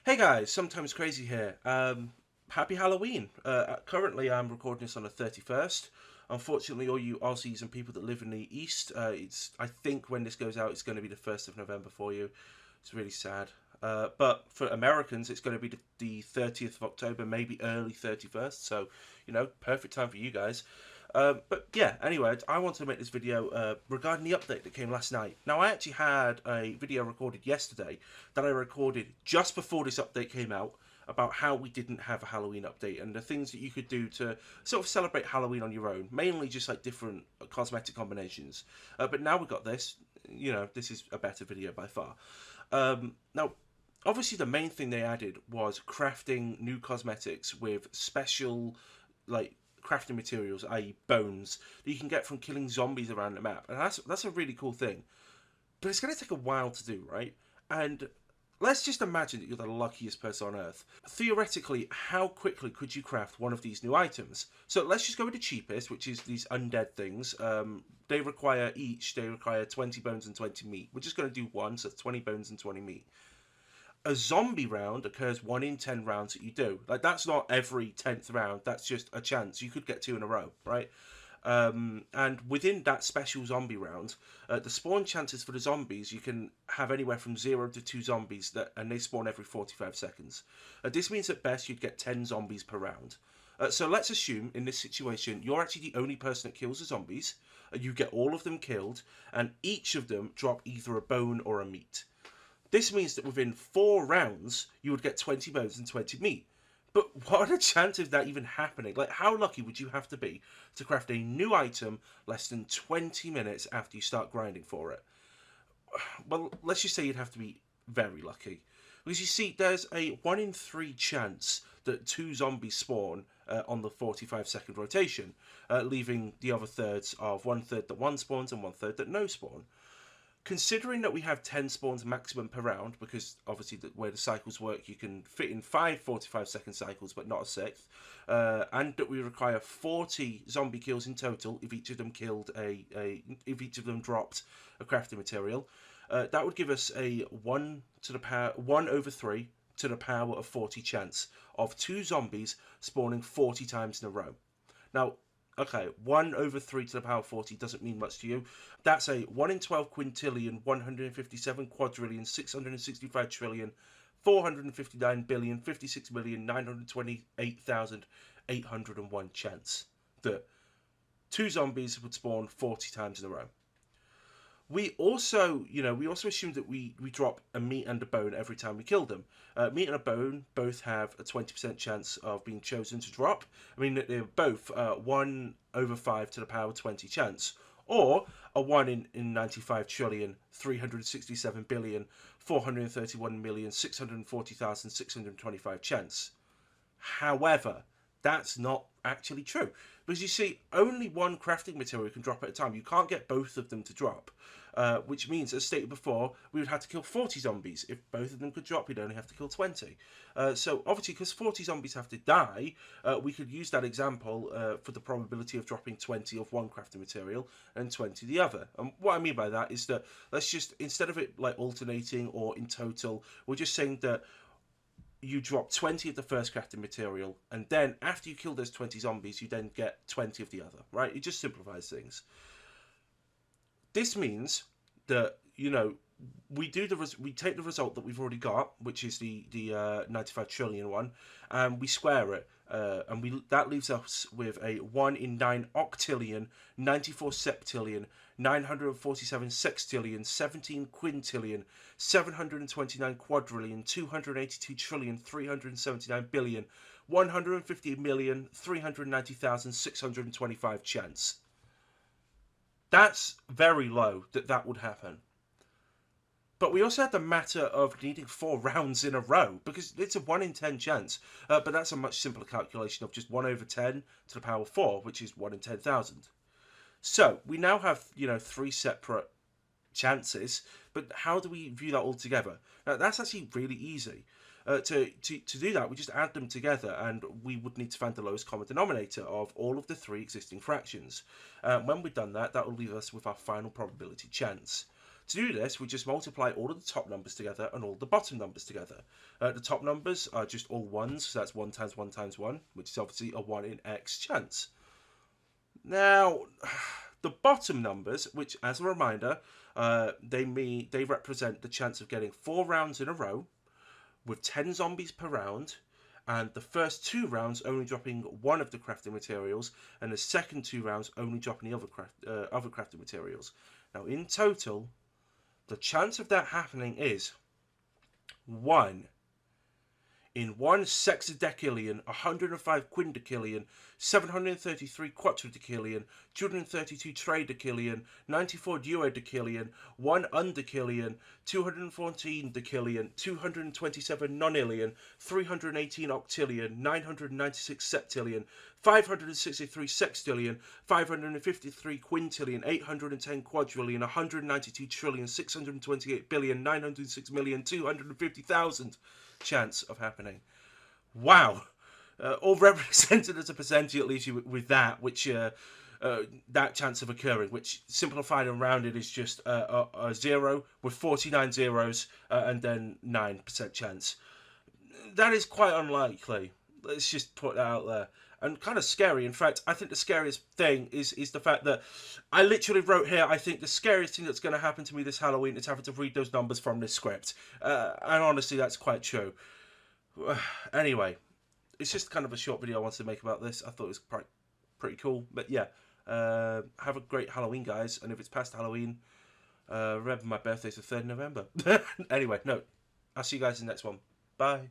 Hey guys, sometimes crazy here. Happy Halloween. Currently, I'm recording this on the 31st. Unfortunately, all you Aussies and people that live in the East, I think when this goes out, it's going to be the 1st of November for you. It's really sad. But for Americans, it's going to be the 30th of October, maybe early 31st. So, perfect time for you guys. But yeah, anyway, I wanted to make this video regarding the update that came last night. Now, I actually had a video recorded yesterday that I recorded just before this update came out about how we didn't have a Halloween update and the things that you could do to sort of celebrate Halloween on your own, mainly just like different cosmetic combinations. But now we've got this, this is a better video by far. Now, obviously, the main thing they added was crafting new cosmetics with special, like, crafting materials, i.e. bones, that you can get from killing zombies around the map. And that's a really cool thing. But it's going to take a while to do, right? And let's just imagine that you're the luckiest person on Earth. Theoretically, how quickly could you craft one of these new items? So let's just go with the cheapest, which is these undead things. They require 20 bones and 20 meat. We're just going to do one, so it's 20 bones and 20 meat. A zombie round occurs 1 in 10 rounds that you do. Like, that's not every 10th round, that's just a chance. You could get 2 in a row, right? And within that special zombie round, the spawn chances for the zombies, you can have anywhere from 0 to 2 zombies, and they spawn every 45 seconds. This means at best you'd get 10 zombies per round. So let's assume in this situation you're actually the only person that kills the zombies. You get all of them killed, and each of them drop either a bone or a meat. This means that within 4 rounds, you would get 20 bones and 20 meat. But what are the chances of that even happening? Like, how lucky would you have to be to craft a new item less than 20 minutes after you start grinding for it? Well, let's just say you'd have to be very lucky. Because you see, there's a 1 in 3 chance that 2 zombies spawn on the 45-second rotation, leaving the other thirds of 1/3 that 1 spawns and 1/3 that no spawn. Considering that we have 10 spawns maximum per round, because obviously the way the cycles work, you can fit in 5 45-second cycles, but not a sixth, and that we require 40 zombie kills in total if each of them if each of them dropped a crafting material, that would give us a 1/3 to the power of 40 chance of 2 zombies spawning 40 times in a row. Now, okay, 1/3 to the power of 40 doesn't mean much to you. That's a 1 in 12 quintillion, 157 quadrillion, 665 trillion, 459 billion, 56,928,801 chance that 2 zombies would spawn 40 times in a row. We also assume that we drop a meat and a bone every time we kill them. Meat and a bone both have a 20% chance of being chosen to drop. I mean, they're both 1/5 to the power of 20 chance, or a 1 in 95 trillion, 367 billion, 431,640,625 chance. However, that's not actually true. Because you see, only one crafting material can drop at a time. You can't get both of them to drop. Which means, as stated before, we would have to kill 40 zombies. If both of them could drop, we'd only have to kill 20. So, obviously, because 40 zombies have to die, we could use that example for the probability of dropping 20 of one crafting material and 20 the other. And what I mean by that is that, let's just, instead of it like alternating or in total, we're just saying that you drop 20 of the first crafting material, and then after you kill those 20 zombies, you then get 20 of the other, right? It just simplifies things. This means that, we take the result that we've already got, which is the 95 trillion one, and we square it, and that leaves us with a 1 in 9 octillion, 94 septillion, 947 sextillion, 17 quintillion, 729 quadrillion, 282 trillion, 379 billion, 150,390,625 chance. That's very low that would happen. But we also had the matter of needing 4 rounds in a row, because it's a 1 in 10 chance. But that's a much simpler calculation of just 1/10 to the power of 4, which is 1 in 10,000. So we now have, 3 separate chances, but how do we view that all together? Now, that's actually really easy. To do that, we just add them together, and we would need to find the lowest common denominator of all of the 3 existing fractions. When we've done that, that will leave us with our final probability chance. To do this, we just multiply all of the top numbers together and all the bottom numbers together. The top numbers are just all ones, so that's 1 times 1 times 1, which is obviously a 1 in X chance. Now, the bottom numbers, which, as a reminder, they represent the chance of getting 4 rounds in a row with 10 zombies per round, and the first 2 rounds only dropping 1 of the crafting materials, and the second 2 rounds only dropping the other crafting materials. Now, in total, the chance of that happening is 1 in 1 sexadecillion, 105 quindecillion, 733 quattrodecillion, 232 tridecillion, 94 duodecillion, 1 undecillion, 214 decillion, 227 nonillion, 318 octillion, 996 septillion, 563 sextillion, 553 quintillion, 810 quadrillion, 192 trillion, 628 billion, 906 million, 250,000 chance of happening. Wow. All represented as a percentage, at least with that, which that chance of occurring, which simplified and rounded is just a 0 with 49 zeros and then 9% chance. That is quite unlikely. Let's just put that out there. And kind of scary. In fact, I think the scariest thing is the fact that I literally wrote here, I think the scariest thing that's going to happen to me this Halloween is having to read those numbers from this script. And honestly, that's quite true. Anyway, it's just kind of a short video I wanted to make about this. I thought it was pretty cool. But yeah, have a great Halloween, guys. And if it's past Halloween, remember my birthday's the 3rd of November. Anyway, no, I'll see you guys in the next one. Bye.